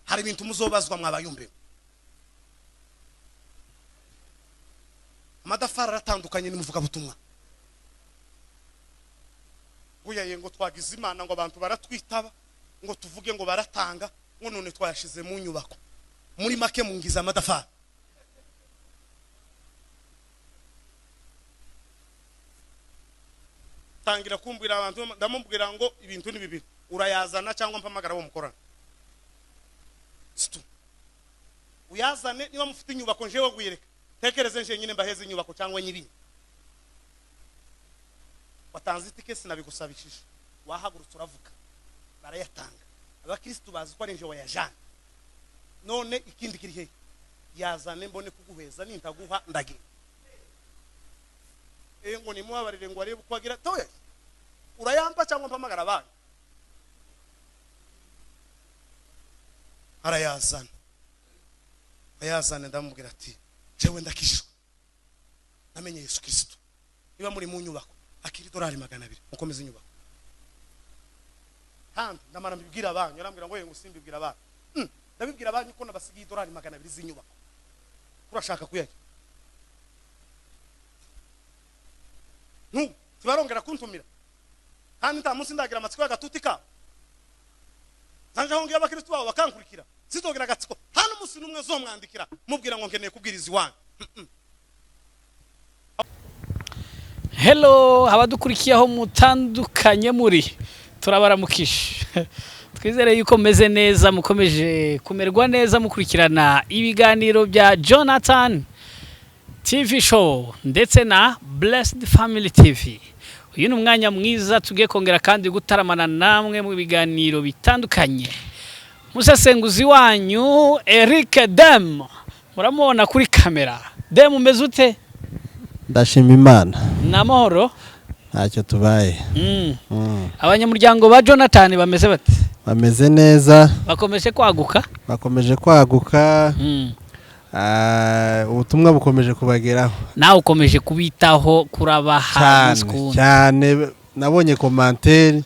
hari ibintu muzobazwa mwabayumbe amadafari aratandukanye nimuvuga butumwa buyaye ngo twagize Imana ngo abantu baratwitaba ngo tuvuge ngo baratanga ngo none twashize mu nyubako muri make mungiza amadafari tangira kumbwira abantu ndamubwira ngo ibintu ni bibiri urayazana cyangwa mpamagara wo mukorana situ uyazane niba mufite inyubako njewe gwireka tekereze nje nyine mbaheze inyubako cyangwa nyibinyi watanze itike sinabigusabishije wahagurutse uravuga barayatanga abakristo bazi ko ari nje wayajana none ikindi kiri he yazane mbone kuguheza nintaguha ndagira ngo ni mubabarire ngo arebe kwagira toye urayampa cyangwa mpamagara abantu ayazana ndamubwira ati jewe ndakishwe namenye Yesu Kristo niba muri mu nyubako akiri $200 mukomeze inyubako kandi ndamara mbibwira abantu yarambwira ngo yego simbibwira abantu ndabibwira abantu ko nabasigiye $200 z'inyubako urashaka kuyajya tibarongera kuntumira kandi nta munsi ndagira amatsiko y'agatutika zanje aho ngiye abakristo babo bakankurikira sitogera agatsiko hano umunsi numwe zo mwandikira mubwira ngo nkeneye kubwiriza iwanyu Hello abadukurikiye aho mutandukanye muri turabaramukisha twizere yuko meze neza mukomeje kumerwa neza mukurikirana ibiganiro bya Jonathan TV show ndetse na Blessed Family TV. Uyu ni umwanya mwiza tugiye kongera kandi gutaramana namwe mu biganiro bitandukanye. Musesenguzi wanyu Eric Dem muramubona kuri kamera. Dem umeze ute? Ndashima Imana. Namahoro? Ntacyo tubaye. Abanyamuryango ba Jonathan bameze bate? Bameze neza. Bakomeje kwaguka. Ubutumwa bukomeje kubageraho. Nawe ukomeje kubitaho kurabaha cyane nabonye commentaire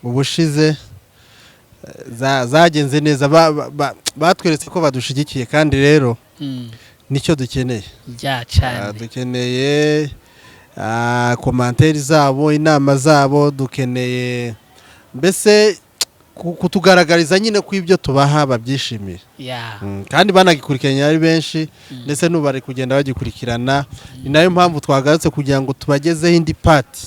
ubushize zagenze neza batweretse ko badushigikiye kandi rero nicyo dukeneye. Cyane dukeneye commentaire zabo inama zabo dukeneye mbese kutugaragariza nyine ko ibyo tubaha babyishimiye kandi banagikurikiranye ari benshi ndetse n'ubari kugenda bagikurikirana ni nayo mpamvu twagarutse kugira ngo tubagezeho indi part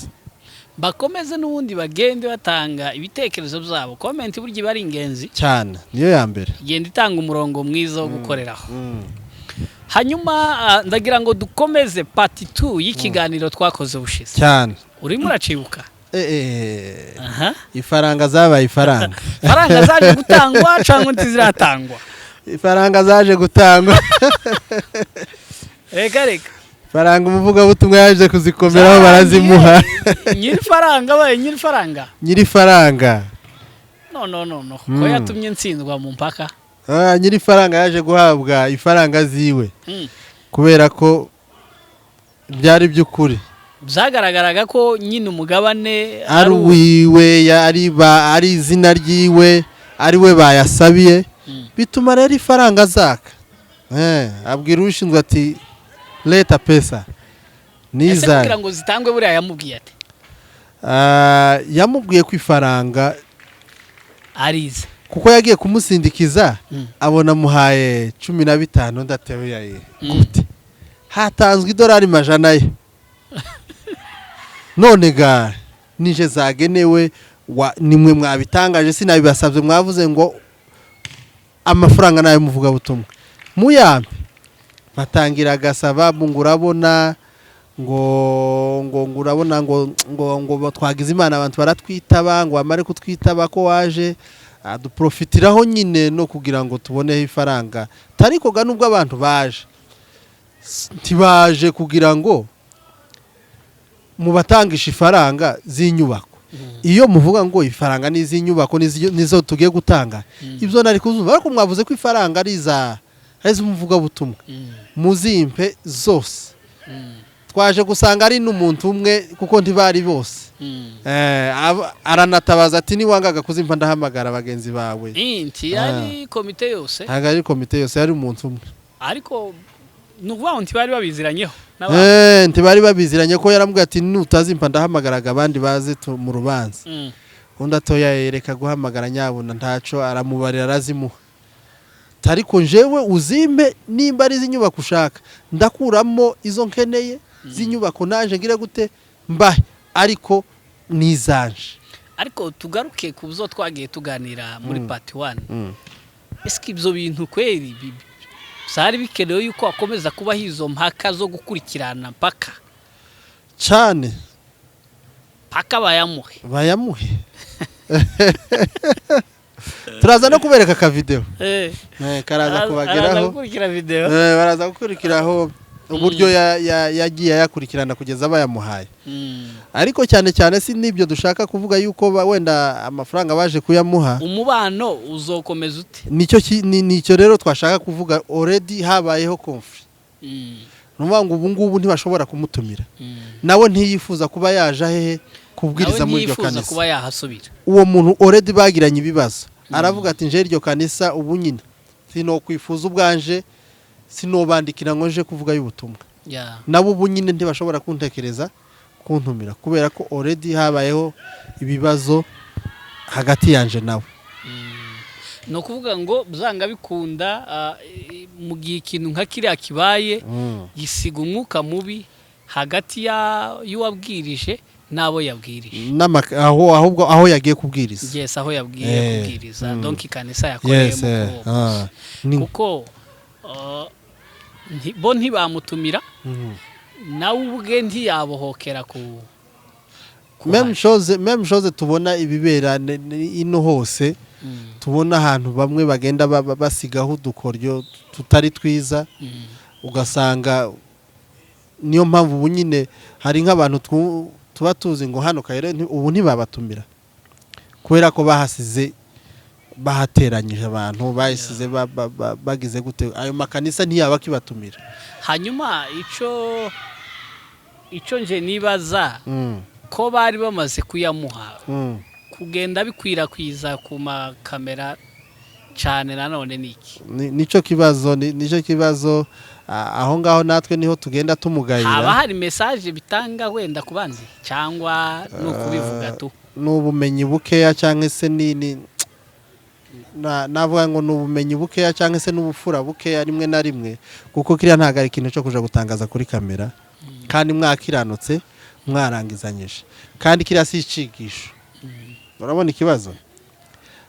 bakomeze n'ubundi bagende batanga ibitekerezo byabo comment buryo bari ingenzi cyane niyo ya mbere genda itanga umurongo mwiza wo gukoreraho hanyuma ndagira ngo dukomeze part 2 y'ikiganiro twakoze bushize cyane urimo uracibuka ifaranga zabaye ifaranga zaje gutangwa cyangwa ntiziratangwa ifaranga zaje gutangwa reka faranga umuvuga butumwa yaje kuzikomeraho barazimuha nyiri faranga no ko yatumye ntsindwa mu mpaka nyiri faranga yaje guhabwa ifaranga ziwe kubera ko byari by'ukuri byagaragaraga ko nyine umugabane ari wiwe ari izina ryiwe ari we bayasabiye bituma rero ifaranga zaka abwira ushinzwe ati leta pesa niza kugira ngo zitangwe buriya yamubwiye ati yamubwiye ko ifaranga arize kuko yagiye kumusindikiza abona muhaye 15 ndatewe yaye gute hatanzwe $100 ye none ga nije zagenewe nimwe mwabitangaje sinabibasabye mwavuze ngo amafaranga nayo muvuga butumwa muyambe batangira gasaba ngurabona ngo ngurabona ngo twagize Imana abantu baratwitaba ngo amare kutwitaba ko waje duprofitiraho nyine no kugira ngo tuboneho ifaranga tariko ga nubwo abantu baje ntibaje kugira ngo mubatangisha ifaranga z'inyubako iyo muvuga ngo ifaranga n'izinyubako nizo tugiye gutanga ibyo nari kuzumva ariko mwavuze ko ifaranga ari muvuga butumwa muzimpe zose twaje gusanga ari n'umuntu umwe kuko ntibari bose aranatabaza ati niwangaga kuzimva ndahamagara abagenzi bawe inti yari komite yose ntago ari komite yose yari umuntu umwe ariko nuvuga ntibari babiziranyeho ntibari babiziranye ko yaramubwiye ati nutazimva ndahamagaraga abandi baze mu rubanza undi atoya yereka guhamagara nyabuna ntaco aramubarira arazimuha ariko njewe uzimpe nimba ari izinyubako ushaka ndakuramo izo nkeneye z'inyubako naje ngire gute mbahe ariko nizanje ariko tugaruke ku byo twagiye tuganira muri part 1 eske ibyo bintu kweri sari bikenewe yuko akomeza kuba hizo mpaka zo gukurikirana mpaka cyane paka bayamuhe turaza no kubereka ka video karaza kubageraho baraza gukurikiraho uburyo yagiye yakurikirana kugeza bayamuhaye ariko cyane cyane si nibyo dushaka kuvuga yuko wenda amafaranga baje kuyamuha umubano uzokomeza ute nicyo rero twashaka kuvuga already habayeho conflict nuvuga ngo ubu ngubu ntibashobora kumutumira nawe ntiyifuza kuba yaje hehe kubwiriza muri iryo kanisa kuba yahasubira uwo muntu already bagiranye ibibazo aravuga ati nje iryo kanisa ubu nyine sino kwifuza ubwanje sinobandikira ngo nje kuvuga y'ubutumwa nabo ubu nyine ntibashobora kuntekereza kuntumira kubera ko already habayeho ibibazo hagati yanje nawe no kuvuga ngo byanga bikunda mu gihe ikintu nka kiriya kibaye gisiga umwuka mubi hagati y'uwabwirije nabo yabwirije ahubwo aho yagiye kubwiriza yes aho yagiye kubwiriza donc ikanisa yakoreyemo kuko bo ntibamutumira nawe ubwe ntiyabohokera ku même chose tubona ibibera ino hose tubona ahantu bamwe bagenda basigaho udukoryo tutari twiza ugasanga niyo mpamvu ubu nyine hari nk'abantu tuba tuzi ngo hano kayire ubu ntibabatumira kubera ko bahasize bahateranyije abantu bayisize bagize gute ayo makanisa ntiyaba kibatumira hanyuma ico nje nibaza ko bari bamaze kuyamuha kugenda bikwirakwiza ku makamera cyane nanone niki nico kibazo aho ngaho natwe niho tugenda tumugayira haba hari message bitanga wenda kubandi cyangwa no kubivuga tu n'ubumenyi bukeya cyangwa se navuga ngo n'ubumenyi bukeya cyangwa se n'ubufura bukeya rimwe na rimwe kuko kiriya ntago ari ikintu cyo kuja gutangaza kuri kamera kandi mwakiranutse mwarangizanyije kandi kiriya si icigisho urabona ikibazo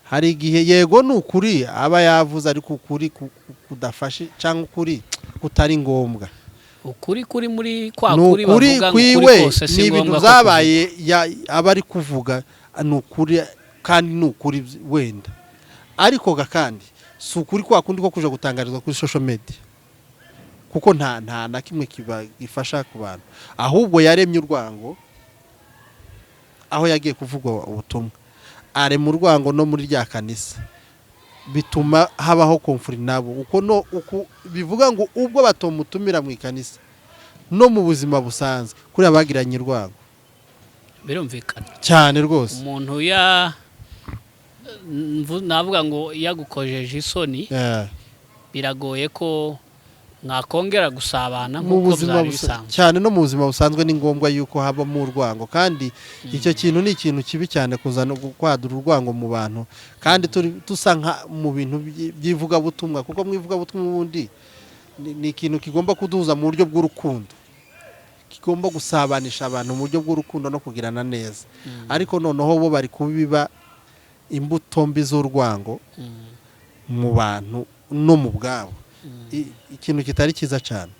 hari igihe yego n'ukuri aba yavuze ariko ukuri kudafashe cyangwa ukuri kutari ngombwa ukuri muri kwa kuri bavuga ngo kose si ngombwa zabaye aba ari kuvuga n'ukuri kandi n'ukuri wenda ariko kandi si ukuri kwa kundi ko kuja gutangarizwa kuri social media kuko nta na kimwe kibafasha ku bantu ahubwo yaremye urwango aho yagiye kuvugwa ubutumwa are mu rwango no muri rya kanisa bituma habaho conflict nabo uko bivuga ngo ubwo batomutumira mu ikanisa no mu buzima busanzwe kuri abagiranye urwango birumvikana cyane rwose umuntu navuga ngo yagukojeje isoni biragoye ko mwakongera gusabana nk'uko byari bisanzwe cyane no mu buzima busanzwe ni ngombwa yuko habamo urwango kandi icyo kintu ni ikintu kibi cyane kuzana kwadura urwango mu bantu kandi dusa mu bintu by'ivuga butumwa kuko mwivuga butumwa ubundi ni ikintu kigomba kuduhuza mu buryo bw'urukundo kigomba gusabanisha abantu mu buryo bw'urukundo no kugirana neza ariko noneho bo bari kubiba imbuto mbi z'urwango mu bantu no mu bwabo ikintu kitari kiza cyane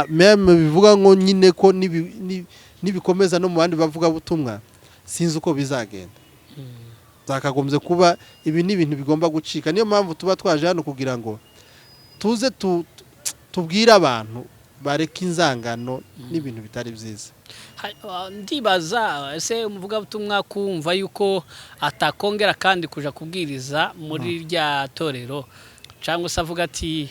meme bivuga ngo nyine ko nibikomeza no mu bandi bavuga butumwa sinzi uko bizagenda zakagombye kuba ibi ni ibintu bigomba gucika niyo mpamvu tuba twaje hano kugira ngo tuze tubwire abantu bareka inzangano n'ibintu bitari byiza ndibaza ese umuvuga butumwa kumva yuko atakongera kandi kuja kubwiriza muri rya torero cyangwa se avuga ati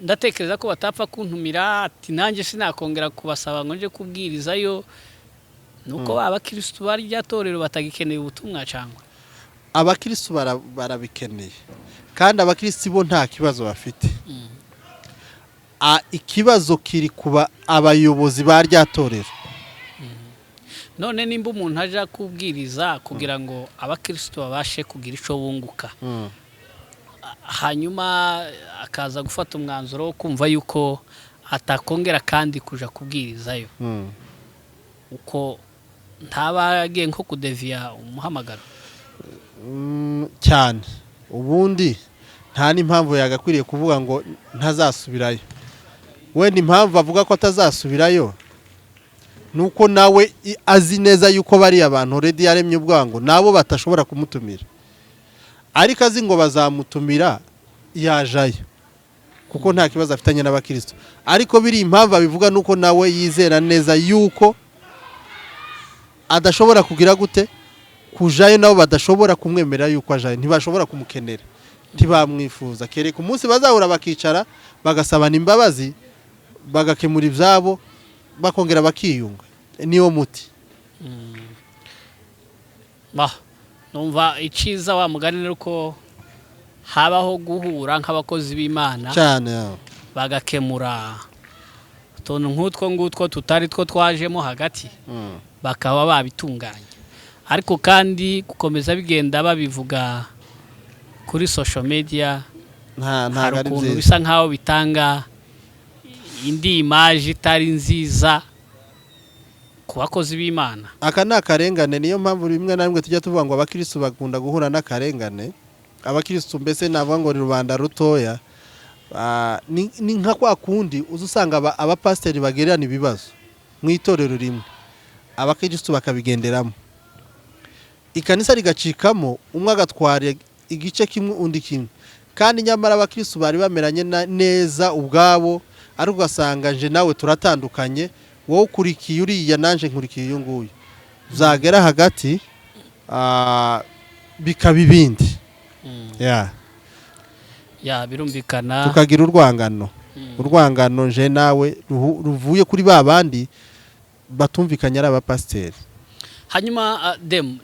ndatekereza ko batapfa kuntumira ati nanjye sinakongera kubasaba ngo nje kubwirizayo nuko abakristo bari ryatorero batagikeneye ubutumwa cyangwa abakristo barabikeneye kandi abakristo bo nta kibazo bafite. Ikibazo kiri kuba abayobozi ba ryatorero. None nimba umuntu aje kubwiriza kugira ngo abakristo babashe kugira ico bunguka hanyuma akaza gufata umwanzuro wo kumva yuko atakongera kandi kuja kubwirizayo uko ntabagiye nko kudevia umuhamagaro cyane. Ubundi nta n'impamvu yagakwiriye kuvuga ngo ntazasubirayo. Wenda impamvu avuga ko atazasubirayo nuko nawe azi neza yuko bari abantu already yaremye ubwango nabo batashobora kumutumira, ariko azi ngo bazamutumira yajayo kuko nta kibazo afitanye n'abakristo. Ariko biri impamvu abivuga nuko nawe yizera neza yuko adashobora kugira gute kujayo, nabo badashobora kumwemera yuko ajayo, ntibashobora kumukenera, ntibamwifuza. Kereka umunsi bazahura bakicara bagasabana imbabazi bagakemura ibyabo bakongera bakiyunga, niyo muti. Numva iciza wa mugani uko habaho guhura nk'abakozi b'Imana cyane bagakemura utuntu nk'utwo ngutwo tutari two twajemo hagati bakaba babitunganya. Ariko kandi gukomeza bigenda babivuga kuri social media nta ukuntu bisa nkaho bitanga indi image itari nziza ku bakozi b'Imana. Aka ni akarengane, niyo mpamvu rimwe na rimwe tujya tuvuga ngo abakristo bakunda guhura n'akarengane. Abakristo mbese navuga ngo ni rubanda rutoya, ni nka kwa kundi uzusanga abapasteri bagererana ibibazo mu itorero rimwe, abakristo bakabigenderamo, ikanisa rigacikamo, umwe agatwara igice kimwe undi kimwe, kandi nyamara abakristo bari bameranye neza ubwabo, ariko ugasanga nje nawe turatandukanye, wowe ukurikiye uriya nanje nkurikiye uyu nguyu, zagera hagati bikaba ibindi. Birumvikana tukagira urwangano nje nawe ruvuye kuri babandi batumvikanye ari abapasteri. Hanyuma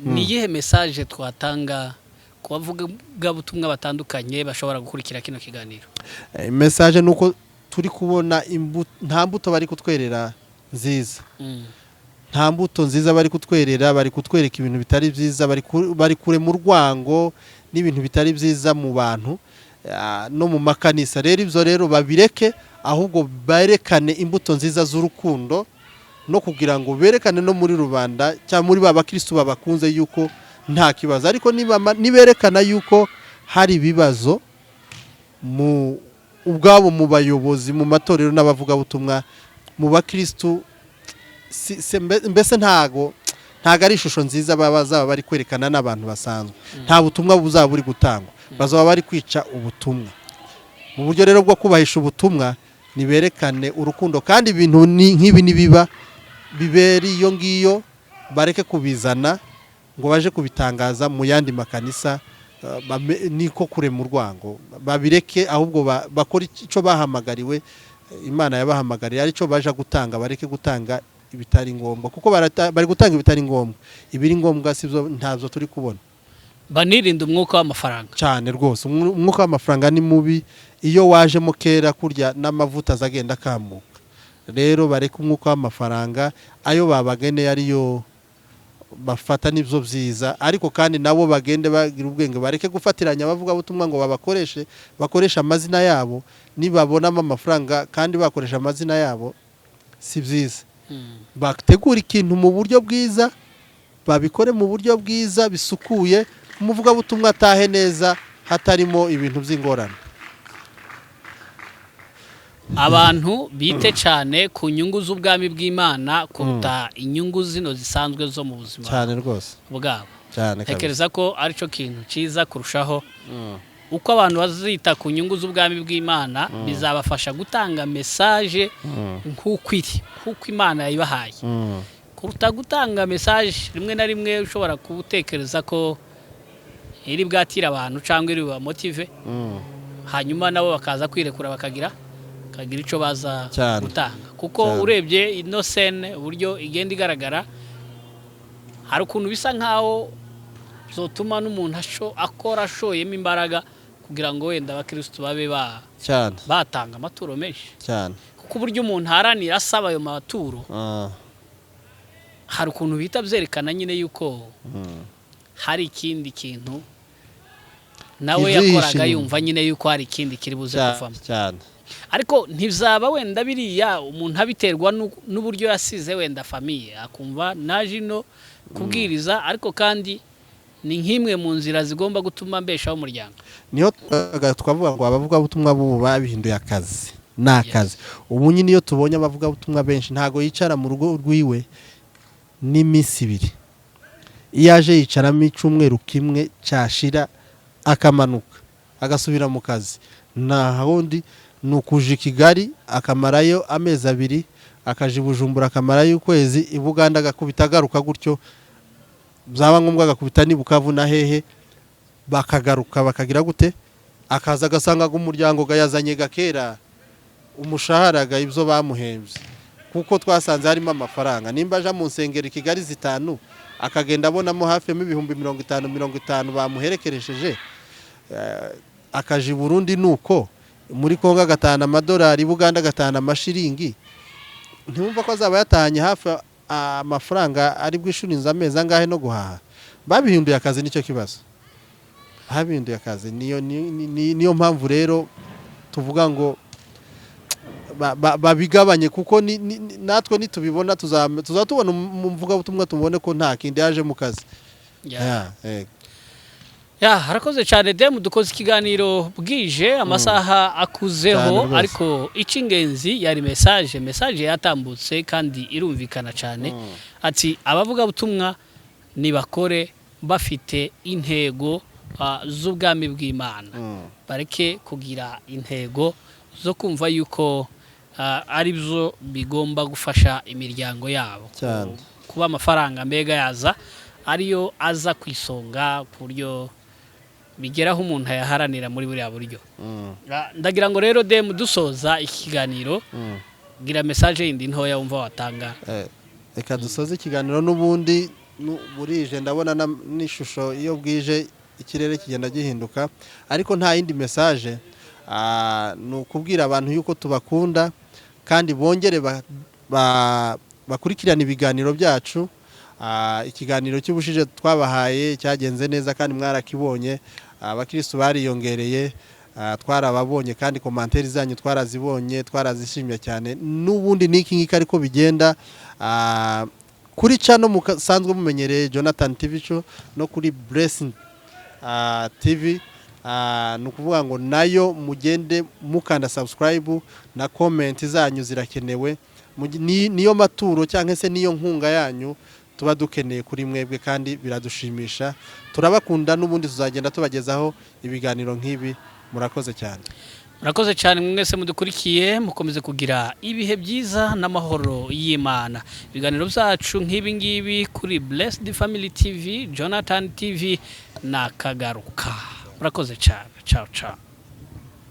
ni iyihe message twatanga ku bavuga butumwa batandukanye bashobora gukurikira kino kiganiro? Message nuko turi kubona nta mbuto bari kutwerera nziza, nta mbuto nziza bari kutwerera, bari kutwereka ibintu bitari byiza, bari kure mu rwango n'ibintu bitari byiza mu bantu no mu makanisa. Rero ibyo rero babireke, ahubwo berekane imbuto nziza z'urukundo, no kugira ngo berekane no muri rubanda cyangwa muri babakristo babakunze yuko nta kibazo. Ariko niberekana yuko hari ibibazo mu ubwabo, mu bayobozi, mu matorero n'abavuga butumwa, mu bakristo, mbese ntago ari ishusho nziza bazaba bari kwerekana n'abantu basanzwe. Nta butumwa buzaba buri gutangwa, bazaba bari kwica ubutumwa. Mu buryo rero bwo kubahisha ubutumwa, niberekane urukundo, kandi ibintu nk'ibi nibiba biberi iyo ngiyo, bareke kubizana ngo baje kubitangaza mu yandi makanisa, niko kure mu rwango. Babireke, ahubwo bakora icyo bahamagariwe, Imana yabahamagariye, ari cyo baje gutanga. Bareke gutanga ibitari ngombwa, kuko bari gutanga ibitari ngombwa. Ibiri ngombwa sibyo ntazo turi kubona. Banirinda umwuka w'amafaranga cyane rwose. Umwuka w'amafaranga ni mubi, iyo wajemo kera kurya n'amavuta azagenda kamuka. Rero bareke umwuka w'amafaranga, ayo babageneye ariyo bafata nibyo byiza. Ariko kandi nabo bagende bagira ubwenge, bareke gufatiranya abavuga butumwa ngo bakoresha amazina yabo. Nibabonamo amafaranga kandi bakoresha amazina yabo, si byiza. Bategura ikintu mu buryo bwiza, babikore mu buryo bwiza bisukuye, umuvuga butumwa atahe neza hatarimo ibintu by'ingorane. Abantu bite cyane ku nyungu z'ubwami bw'Imana kuruta inyungu zino zisanzwe zo mu buzima cyane rwose bwabo. cyane. Tekereza ko ari cyo kintu cyiza kurushaho. Uko abantu bazita ku nyungu z'ubwami bw'Imana bizabafasha gutanga message nk'ukwiri, kuko Imana yayibahaye, kuruta gutanga message rimwe na rimwe ushobora kubutekereza ko iri bwatira abantu cyangwa iri bamotive, hanyuma nabo bakaza kwirekura bakagira kagira ico baza Cyane. gutanga kuko Cyane. urebye ino scene uburyo igenda igaragara hari ukuntu bisa nkaho zotuma n'umuntu akora ashoyemo imbaraga kugira ngo wenda abakristo babe cyane batanga amaturo menshi cyane kuko uburyo umuntu haranira asaba ayo maturo hari ukuntu bita byerekana nyine yuko hari ikindi kintu nawe yakoraga yumva nyine yuko hari ikindi kiri buze kuvamo cyane ariko ntizaba wenda biriya umuntu abiterwa n'uburyo yasize wenda famiye akumva naje no kubwiriza ariko kandi ni nk'imwe mu nzira zigomba gutuma mbeshaho umuryango niyo twavuga ngo abavuga butumwa bubu babihinduye akazi nakazi ubu nyine iyo tubonye abavuga butumwa benshi ntago yicara mu rugo rwiwe n'iminsi ibiri iyo aje yicaramo icumweru kimwe cyashira akamanuka agasubira mu kazi nta hawundi ni ukuje Kigali akamarayo amezi abiri akaje Bujumbura akamarayo ukwezi i Buganda agakubita agaruka gutyo byaba ngombwa agakubita ni Bukavu na hehe bakagaruka bakagira gute akaza agasanga umuryango gayazanye gakera umushahara ibyo bamuhembye kuko twasanze harimo amafaranga nimba aja mu nsengero Kigali 5 akagenda abonamo hafi mu 50 bamuherekeresheje akaje Burundi nuko muri Kongo agatana amadolari Buganda agatana amashiringi ntumva ko azaba yatanye hafi amafaranga ari bwishurinza amezi angahe no guhaha babihinduye akazi nicyo kibazo habihinduye akazi niyo mpamvu rero tuvuga ngo babigabanye kuko natwe nitubibona tuzatubona mu mvuga butumwa tubone ko nta kindi yaje mu kazi harakoze cyane Demu dukoze ikiganiro bwije amasaha akuzeho ariko icy'ingenzi yari message yatambutse kandi irumvikana cyane ati abavuga butumwa nibakore bafite intego z'ubwami bw'Imana bareke kugira intego zo kumva yuko ari byo bigomba gufasha imiryango yabo kuba amafaranga mbega yaza ariyo aza kwisonga ku buryo bigeraho umuntu ayaharanira muri buriya buryo ndagira ngo rero Demu dusoza ikiganiro gira message yindi ntoya wumva watanga reka dusoze ikiganiro n'ubundi burije ndabona n'ishusho iyo bwije ikirere kigenda gihinduka ariko nta yindi message nukubwira abantu yuko tubakunda kandi bongere bakurikirana ibiganiro byacu ikiganiro cy'ubushije twabahaye cyagenze neza kandi mwarakibonye abakristo bariyongereye twarababonye kandi commentaire zanyu twarazibonye twarazishimye cyane n'ubundi niki ngika ariko bigenda kuri channel musanzwe mumenyereye Jonathan TV show no kuri Blessing TV nukuvuga ngo nayo mugende mukanda subscribe na comment zanyu zirakenewe niyo maturo cyangwa se niyo nkunga yanyu tuba dukeneye kuri mwebwe kandi biradushimisha turabakunda n'ubundi tuzagenda tubagezaho ibiganiro nk'ibi murakoze cyane mwese mudukurikiye mukomeze kugira ibihe byiza n'amahoro y'Imana ibiganiro byacu nk'ibi ngibi kuri Blessed Family TV Jonathan TV nakagaruka murakoze cyane ciao